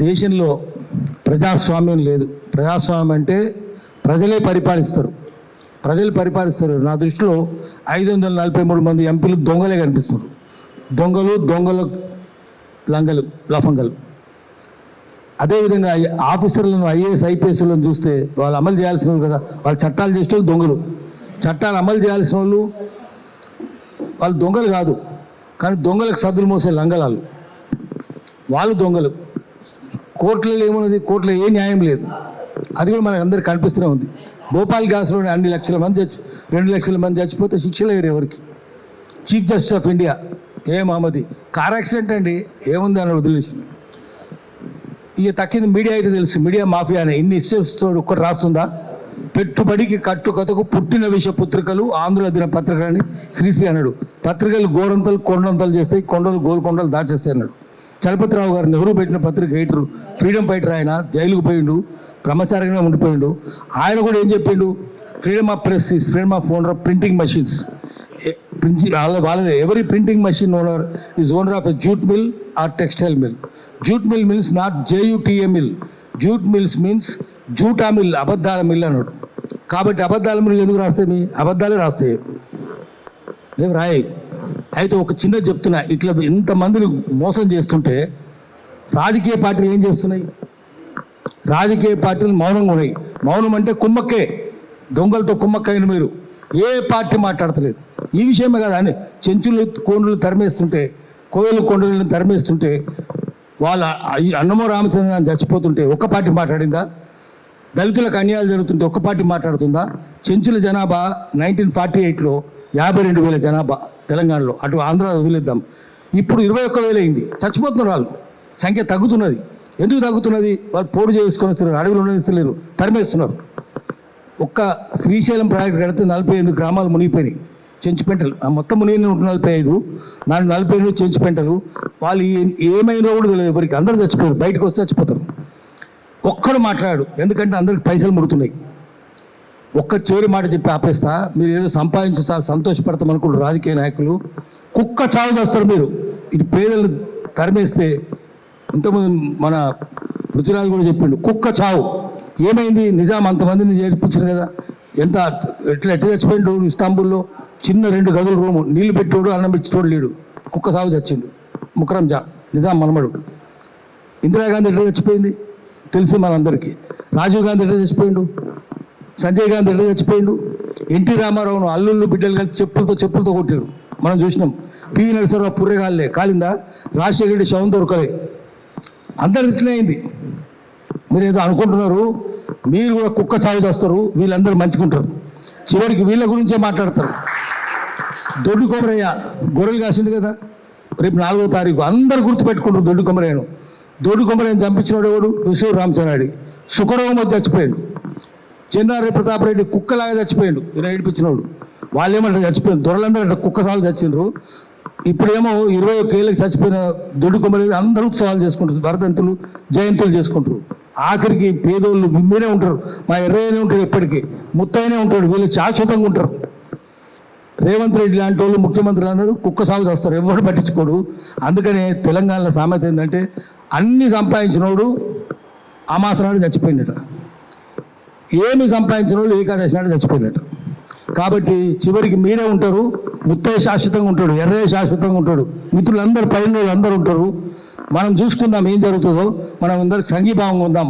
దేశంలో ప్రజాస్వామ్యం లేదు. ప్రజాస్వామ్యం అంటే ప్రజలే పరిపాలిస్తారు. నా దృష్టిలో 543 మంది ఎంపీలు దొంగలే కనిపిస్తున్నారు. దొంగల లంగలు లఫంగలు. అదేవిధంగా ఆఫీసర్లను ఐఏఎస్ ఐపీఎస్లను చూస్తే వాళ్ళు అమలు చేయాల్సిన వాళ్ళు కదా, వాళ్ళు చట్టాలు చేసే వాళ్ళు దొంగలు. చట్టాలు అమలు చేయాల్సిన వాళ్ళు దొంగలు కాదు, కానీ దొంగలకు సద్దులు మోసే లంగలాలు. వాళ్ళు దొంగలు. కోర్టులలో ఏమున్నది? కోర్టులో ఏ న్యాయం లేదు. అది కూడా మనకు అందరికి కనిపిస్తూనే ఉంది. భోపాల్ గ్యాస్లోనే 2 లక్షల మంది చచ్చిపోతే శిక్ష లేరు ఎవరికి. చీఫ్ జస్టిస్ ఆఫ్ ఇండియా మహమ్మది కార్ యాక్సిడెంట్ అండి, ఏముంది అని వదిలేసి. ఇక తక్కింది మీడియా అయితే తెలుసు. మీడియా మాఫియానే ఇన్ని ఇష్యూస్తో ఒక్కటి రాస్తుందా? పెట్టుబడికి కట్టుకథకు పుట్టిన విషపుత్రికలు ఆంధ్ర దిన పత్రికలని శ్రీశ్రీ అన్నాడు. పత్రికలు గోరంతలు కొండంతలు చేస్తాయి, కొండలు గోల్కొండలు దాచేస్తాయి అన్నాడు. చలపతిరావు గారు నెహ్రూ పెట్టిన పత్రిక ఎడిటర్, ఫ్రీడమ్ ఫైటర్. ఆయన జైలుకు పోయిండు, బ్రహ్మచారిగా ఉండిపోయిండు. ఆయన కూడా ఏం చెప్పిండు? Freedom of press is freedom of owner of printing machines. వాళ్ళదే every printing machine owner is owner of a jute mill or textile mill. Jute mill means not JUTA mill. Jute mills means జూటా mill, అబద్ధాల mill అన్నాడు. కాబట్టి అబద్ధాల mill ఎందుకు రాస్తాయి? మీ అబద్ధాలే రాస్తాయి, ఏం రాయి. అయితే ఒక చిన్నది చెప్తున్నా, ఇట్లా ఇంతమందిని మోసం చేస్తుంటే రాజకీయ పార్టీలు ఏం చేస్తున్నాయి? రాజకీయ పార్టీలు మౌనంగా ఉన్నాయి. మౌనం అంటే కుమ్మక్కే. దొంగలతో కుమ్మక్కైన మీరు ఏ పార్టీ మాట్లాడతలేదు. ఈ విషయమే కదా అని చెంచులు కోండ్రులు తరిమేస్తుంటే, కోయలు కొండలను తరిమేస్తుంటే, వాళ్ళ అన్నమో రామచంద్రన్ చచ్చిపోతుంటే ఒక్క పార్టీ మాట్లాడిందా? దళితులకు అన్యాయాలు జరుగుతుంటే ఒక్క పార్టీ మాట్లాడుతుందా? చెంచుల జనాభా 1948లో 52,000 జనాభా తెలంగాణలో. అటు ఆంధ్ర వదిలేద్దాం. ఇప్పుడు 21,000 అయింది. చచ్చిపోతున్నారు వాళ్ళు. సంఖ్య తగ్గుతున్నది. ఎందుకు తగ్గుతున్నది? వాళ్ళు పోటు చేసుకొని వస్తున్నారు, అడవులు ఉండనిస్తలేరు, తరిమేస్తున్నారు. ఒక్క శ్రీశైలం ప్రాజెక్టు కడితే 48 గ్రామాలు మునిగిపోయినాయి. చెంచుపెంటలు మొత్తం మునిగిన 145, 48 చెంచుపెంటలు. వాళ్ళు ఏమైనా కూడా తెలియదు ఎవరికి. అందరూ చచ్చిపోయారు. బయటకు వస్తే చచ్చిపోతారు. ఒక్కడు మాట్లాడు, ఎందుకంటే అందరికి పైసలు ముడుతున్నాయి. ఒక్క చివరి మాట చెప్పి ఆపేస్తా. మీరు ఏదో సంపాదించి చాలా సంతోషపడతాం అనుకుంటారు రాజకీయ నాయకులు. కుక్క చావు చేస్తారు మీరు. ఇటు పేదలు తరిమేస్తే, ఇంతకుముందు మన రుచిరాజు కూడా చెప్పిండు, కుక్క చావు. ఏమైంది? నిజాం అంతమందిని చేర్పించారు కదా. ఎట్లా చచ్చిపోయిండు? ఇస్తాంబుల్లో చిన్న 2 గదుల రూము, నీళ్లు పెట్టోడు అన్నం పెట్టోడు లేడు. కుక్క సాగు చచ్చిండు. ముకరం జా నిజాం మనమడు. ఇందిరాగాంధీ ఎట్లా చచ్చిపోయింది తెలిసి మనందరికీ. రాజీవ్ గాంధీ ఎట్లా చచ్చిపోయిండు? సంజయ్ గాంధీ ఎట్లా చచ్చిపోయిండు? ఎన్టీ రామారావును అల్లుళ్ళు బిడ్డలు కలిసి చెప్పులతో కొట్టారు, మనం చూసినాం. పివి నరసింహరావు పుర్రెగాళ్ళే కాలిందా? రాజశేఖర రెడ్డి శవం దొరకలే. అందరు ఇట్లే అయింది. మీరు ఏదో అనుకుంటున్నారు, మీరు కూడా కుక్క చావు చేస్తారు, వీళ్ళందరూ మంచుకుంటారు. చివరికి వీళ్ళ గురించే మాట్లాడతారు. దొడ్డి కొమరయ్య గొర్రెలు కాసింది కదా, రేపు 4వ తారీఖు అందరు గుర్తుపెట్టుకుంటారు దొడ్డి కొమరయ్యను. దొడ్డి కొమరయ్యను చంపించినాడు ఎవడు? విశ్వ రామచంద్రాడి. సుఖరోగం వచ్చి చచ్చిపోయాడు. చెన్నారెడ్డి ప్రతాప్ రెడ్డి కుక్కలాగా చచ్చిపోయాడు. ఈయన ఏడిపించినోడు. వాళ్ళేమంటారు చచ్చిపోయాడు. దొరలందరూ అట్లా కుక్క సాగు చచ్చిండ్రు. ఇప్పుడేమో 21 ఏళ్ళకి చచ్చిపోయిన దొడ్డి కొమరయ్య అందరూ ఉత్సవాలు చేసుకుంటారు, వర్ధంతులు జయంతులు చేసుకుంటారు. ఆఖరికి పేదోళ్ళు మీరే ఉంటారు. మా ఎర్రయ్యనే ఉంటాడు, ఎప్పటికీ ముత్తయ్యనే ఉంటాడు. వీళ్ళు శాశ్వతంగా ఉంటారు. రేవంత్ రెడ్డి లాంటి వాళ్ళు ముఖ్యమంత్రులు అందరూ కుక్క సాగు చేస్తారు, ఎవరు పట్టించుకోడు. అందుకనే తెలంగాణలో సామెత ఏంటంటే, అన్ని సంపాదించినోడు అమాస నాడు చచ్చిపోయినట, ఏమి సంపాదించిన వాళ్ళు ఏకాదశి నాడు చచ్చిపోయినట. కాబట్టి చివరికి మీరే ఉంటారు. ముత్తయ్య శాశ్వతంగా ఉంటాడు, ఎర్రయ్య శాశ్వతంగా ఉంటాడు, మిత్రులందరూ పైన అందరూ ఉంటారు. మనం చూసుకుందాం ఏం జరుగుతుందో. మనం అందరికి సంఘీభావంగా ఉందాం.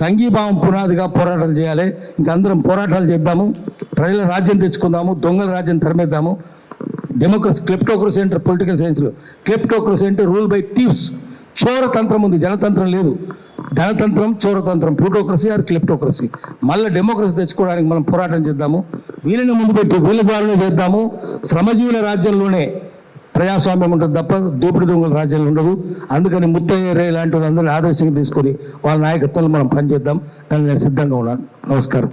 సంఘీభావం పునాదిగా పోరాటాలు చేయాలి. ఇంకా అందరం పోరాటాలు చేద్దాము. ప్రజల రాజ్యం తెచ్చుకుందాము. దొంగల రాజ్యం తరిమేద్దాము. డెమోక్రసీ, క్లెప్టోక్రసీ అంటారు పొలిటికల్ సైన్స్లో. క్లెప్టోక్రసీ అంటే రూల్ బై థీవ్స్. చోరతంత్రం ఉంది, జనతంత్రం లేదు. ధనతంత్రం, చోరతంత్రం, ప్లూటోక్రసీ ఆర్ క్లెప్టోక్రసీ. మళ్ళీ డెమోక్రసీ తెచ్చుకోవడానికి మనం పోరాటం చేద్దాము. వీళ్ళని ముందు పెట్టి వీళ్ళ ద్వారానే చేద్దాము. శ్రమజీవుల రాజ్యంలోనే ప్రజాస్వామ్యం ఉంటుంది తప్ప దోపిడి దొంగల రాజ్యాలు ఉండదు. అందుకని ముత్తయ్య రే లాంటి వాళ్ళందరినీ ఆదర్శంగా తీసుకొని వాళ్ళ నాయకత్వంలో మనం పనిచేద్దాం. దాన్ని నేను సిద్ధంగా ఉన్నాను. నమస్కారం.